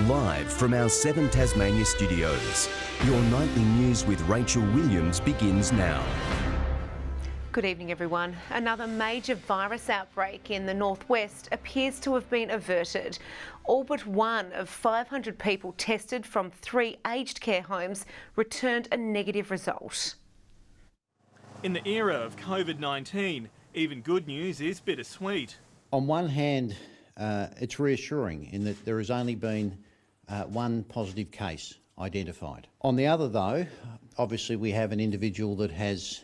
Live from our 7 Tasmania studios, your nightly news with Rachel Williams begins now. Good evening, everyone. Another major virus outbreak in the northwest appears to have been averted. All but one of 500 people tested from 3 aged care homes returned a negative result. In the era of COVID-19, even good news is bittersweet. On one hand, it's reassuring in that there has only been one positive case identified. On the other, though, obviously we have an individual that has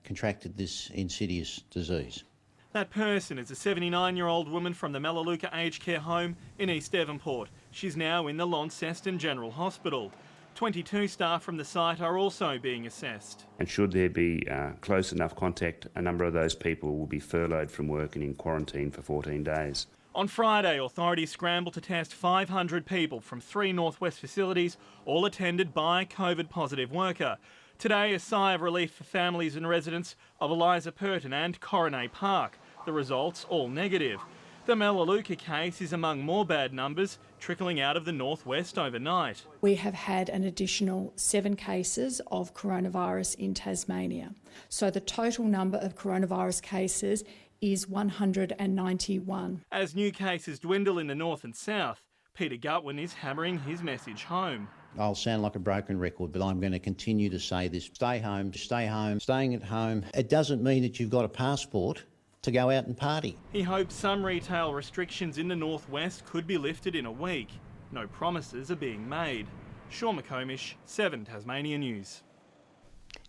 contracted this insidious disease. That person is a 79-year-old woman from the Melaleuca Aged Care Home in East Devonport. She's now in the Launceston General Hospital. 22 staff from the site are also being assessed. And should there be close enough contact, a number of those people will be furloughed from work and in quarantine for 14 days. On Friday, authorities scrambled to test 500 people from 3 northwest facilities, all attended by a COVID-positive worker. Today, a sigh of relief for families and residents of Eliza Purton and Coronet Park. The results all negative. The Melaleuca case is among more bad numbers trickling out of the northwest overnight. We have had an additional 7 cases of coronavirus in Tasmania. So the total number of coronavirus cases is 191. As new cases dwindle in the north and south, Peter Gutwin is hammering his message home. I'll sound like a broken record, but I'm going to continue to say this. Stay home, stay home, staying at home. It doesn't mean that you've got a passport to go out and party. He hopes some retail restrictions in the northwest could be lifted in a week. No promises are being made. Sean McComish, 7 Tasmania News.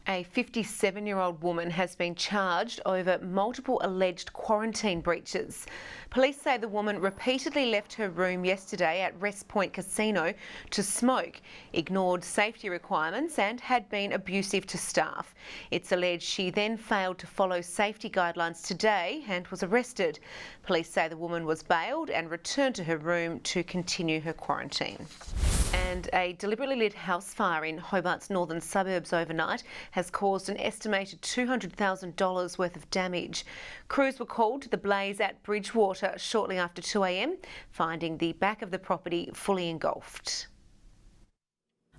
A 57-year-old woman has been charged over multiple alleged quarantine breaches. Police say the woman repeatedly left her room yesterday at Rest Point Casino to smoke, ignored safety requirements and had been abusive to staff. It's alleged she then failed to follow safety guidelines today and was arrested. Police say the woman was bailed and returned to her room to continue her quarantine. And a deliberately lit house fire in Hobart's northern suburbs overnight has caused an estimated $200,000 worth of damage. Crews were called to the blaze at Bridgewater shortly after 2 a.m, finding the back of the property fully engulfed.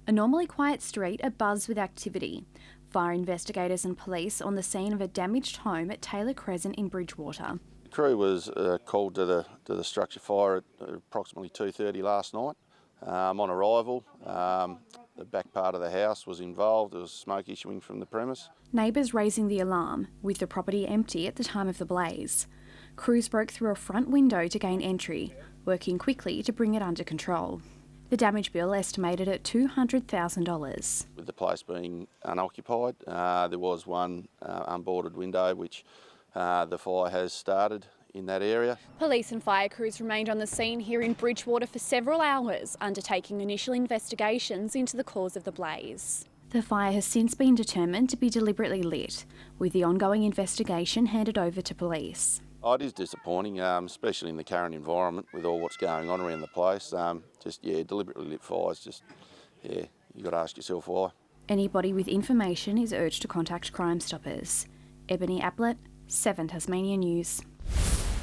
A normally quiet street abuzz with activity. Fire investigators and police on the scene of a damaged home at Taylor Crescent in Bridgewater. The crew was called to the structure fire at approximately 2:30 last night. On arrival, the back part of the house was involved. There was smoke issuing from the premise. Neighbours raising the alarm, with the property empty at the time of the blaze. Crews broke through a front window to gain entry, working quickly to bring it under control. The damage bill estimated at $200,000. With the place being unoccupied, there was one unboarded window which the fire has started in that area. Police and fire crews remained on the scene here in Bridgewater for several hours, undertaking initial investigations into the cause of the blaze. The fire has since been determined to be deliberately lit, with the ongoing investigation handed over to police. Oh, it is disappointing, especially in the current environment with all what's going on around the place. Deliberately lit fires, you got to ask yourself why. Anybody with information is urged to contact Crime Stoppers. Ebony Ablett, 7 Tasmania News.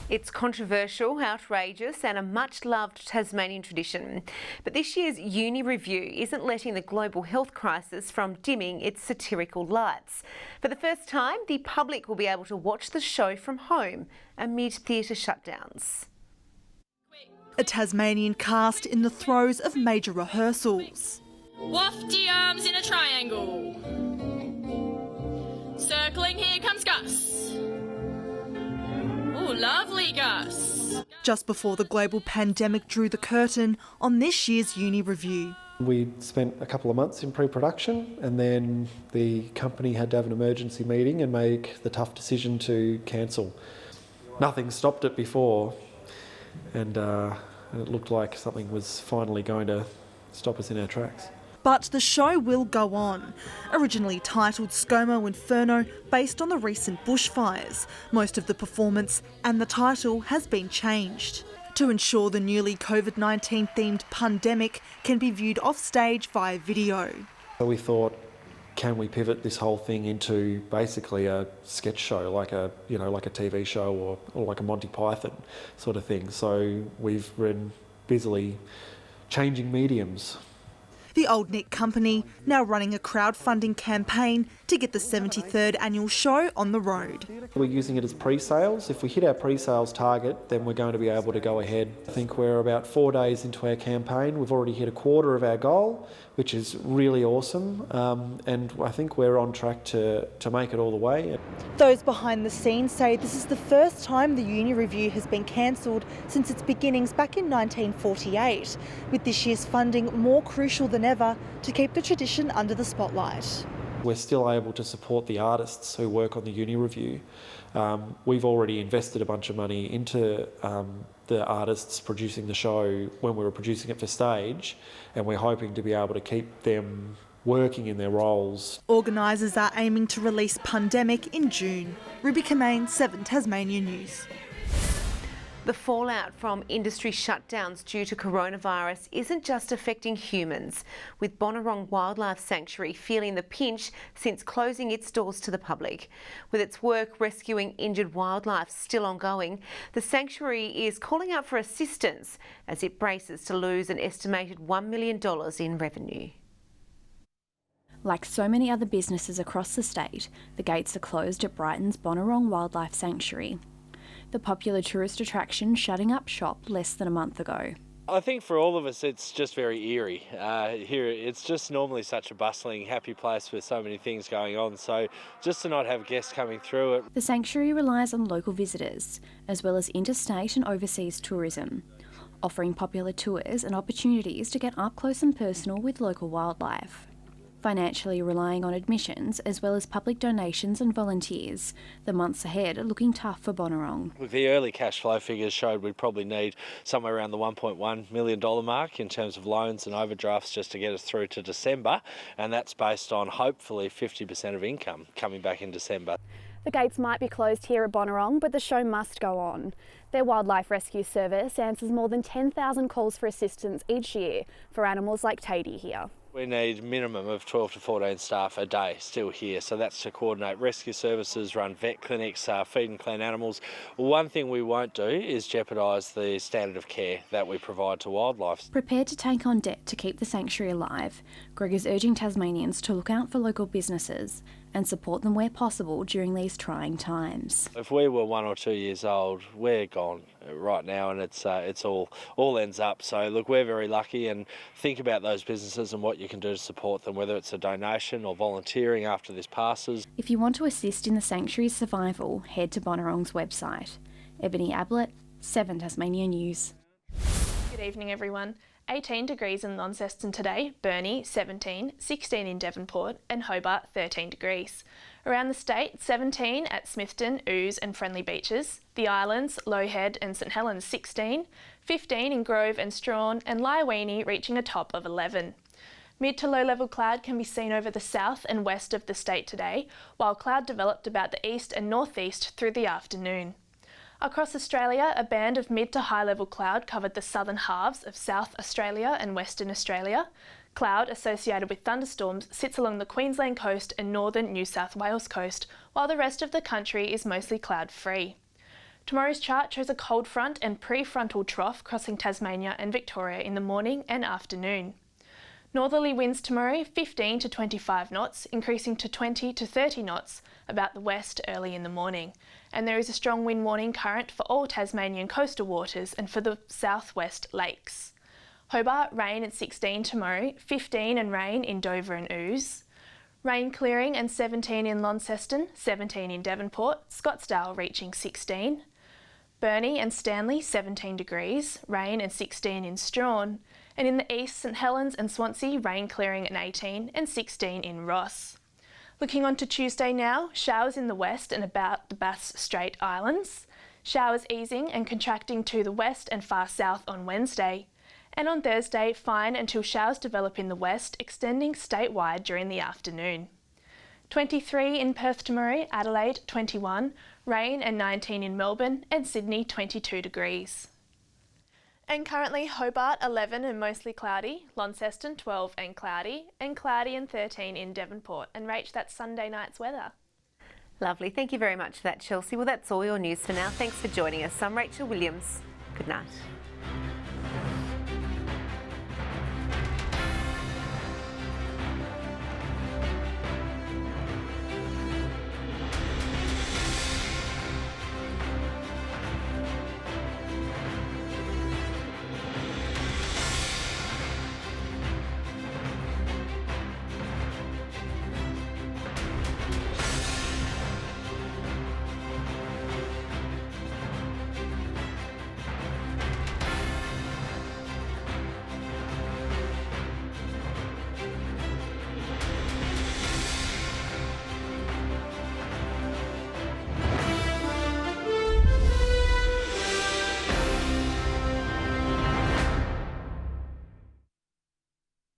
It's controversial, outrageous and a much-loved Tasmanian tradition. But this year's Uni Review isn't letting the global health crisis from dimming its satirical lights. For the first time, the public will be able to watch the show from home amid theatre shutdowns. A Tasmanian cast in the throes of major rehearsals. Waft your arms in a triangle. Circling, here comes Gus. Oh, lovely, Gus. Just before the global pandemic drew the curtain on this year's Uni Review. We spent a couple of months in pre-production and then the company had to have an emergency meeting and make the tough decision to cancel. Nothing stopped it before and it looked like something was finally going to stop us in our tracks. But the show will go on. Originally titled ScoMo Inferno, based on the recent bushfires, most of the performance and the title has been changed to ensure the newly COVID-19 themed pandemic can be viewed off stage via video. So we thought, can we pivot this whole thing into basically a sketch show, like a TV show or like a Monty Python sort of thing? So we've been busily changing mediums. The Old Nick Company now running a crowdfunding campaign to get the 73rd annual show on the road. We're using it as pre-sales. If we hit our pre-sales target, then we're going to be able to go ahead. I think we're about 4 days into our campaign. We've already hit a quarter of our goal, which is really awesome. And I think we're on track to make it all the way. Those behind the scenes say this is the first time the Uni Review has been cancelled since its beginnings back in 1948, with this year's funding more crucial than ever to keep the tradition under the spotlight. We're still able to support the artists who work on the Uni Review. We've already invested a bunch of money into the artists producing the show when we were producing it for stage, and we're hoping to be able to keep them working in their roles. Organisers are aiming to release Pandemic in June. Ruby Kamane, 7 Tasmania News. The fallout from industry shutdowns due to coronavirus isn't just affecting humans, with Bonorong Wildlife Sanctuary feeling the pinch since closing its doors to the public. With its work rescuing injured wildlife still ongoing, the sanctuary is calling out for assistance as it braces to lose an estimated $1 million in revenue. Like so many other businesses across the state, the gates are closed at Brighton's Bonorong Wildlife Sanctuary. The popular tourist attraction shutting up shop less than a month ago. I think for all of us it's just very eerie. Here it's just normally such a bustling, happy place with so many things going on, so just to not have guests coming through it. The sanctuary relies on local visitors, as well as interstate and overseas tourism, offering popular tours and opportunities to get up close and personal with local wildlife. Financially relying on admissions as well as public donations and volunteers, the months ahead are looking tough for Bonorong. Look, the early cash flow figures showed we'd probably need somewhere around the $1.1 million mark in terms of loans and overdrafts just to get us through to December, and that's based on hopefully 50% of income coming back in December. The gates might be closed here at Bonorong, but the show must go on. Their wildlife rescue service answers more than 10,000 calls for assistance each year for animals like Tatey here. We need minimum of 12 to 14 staff a day still here, so that's to coordinate rescue services, run vet clinics, feed and clean animals. One thing we won't do is jeopardise the standard of care that we provide to wildlife. Prepared to take on debt to keep the sanctuary alive, Greg is urging Tasmanians to look out for local businesses and support them where possible during these trying times. If we were 1 or 2 years old, we're gone right now, and it's all ends up. So look, we're very lucky, and think about those businesses and what you can do to support them, whether it's a donation or volunteering after this passes. If you want to assist in the sanctuary's survival, head to Bonorong's website. Ebony Ablett, 7 Tasmania News. Good evening, everyone. 18 degrees in Launceston today, Burnie 17, 16 in Devonport and Hobart 13 degrees. Around the state, 17 at Smithton, Ouse and Friendly Beaches, the Islands, Low Head and St Helens 16, 15 in Grove and Strawn and Lyowini reaching a top of 11. Mid to low level cloud can be seen over the south and west of the state today, while cloud developed about the east and northeast through the afternoon. Across Australia, a band of mid to high level cloud covered the southern halves of South Australia and Western Australia. Cloud associated with thunderstorms sits along the Queensland coast and northern New South Wales coast, while the rest of the country is mostly cloud-free. Tomorrow's chart shows a cold front and prefrontal trough crossing Tasmania and Victoria in the morning and afternoon. Northerly winds tomorrow 15 to 25 knots, increasing to 20 to 30 knots about the west early in the morning. And there is a strong wind warning current for all Tasmanian coastal waters and for the southwest lakes. Hobart, rain at 16 tomorrow, 15 and rain in Dover and Ouse. Rain clearing and 17 in Launceston, 17 in Devonport, Scottsdale reaching 16. Burnie and Stanley 17 degrees, rain and 16 in Strawn. And in the east, St Helens and Swansea, rain clearing at 18 and 16 in Ross. Looking on to Tuesday now, showers in the west and about the Bass Strait Islands. Showers easing and contracting to the west and far south on Wednesday. And on Thursday, fine until showers develop in the west, extending statewide during the afternoon. 23 in Perth tomorrow, Adelaide 21, rain and 19 in Melbourne and Sydney 22 degrees. And currently Hobart 11 and mostly cloudy, Launceston 12 and cloudy and 13 in Devonport, and Rach, that's Sunday night's weather. Lovely, thank you very much for that, Chelsea. Well, that's all your news for now. Thanks for joining us. I'm Rachel Williams. Good night.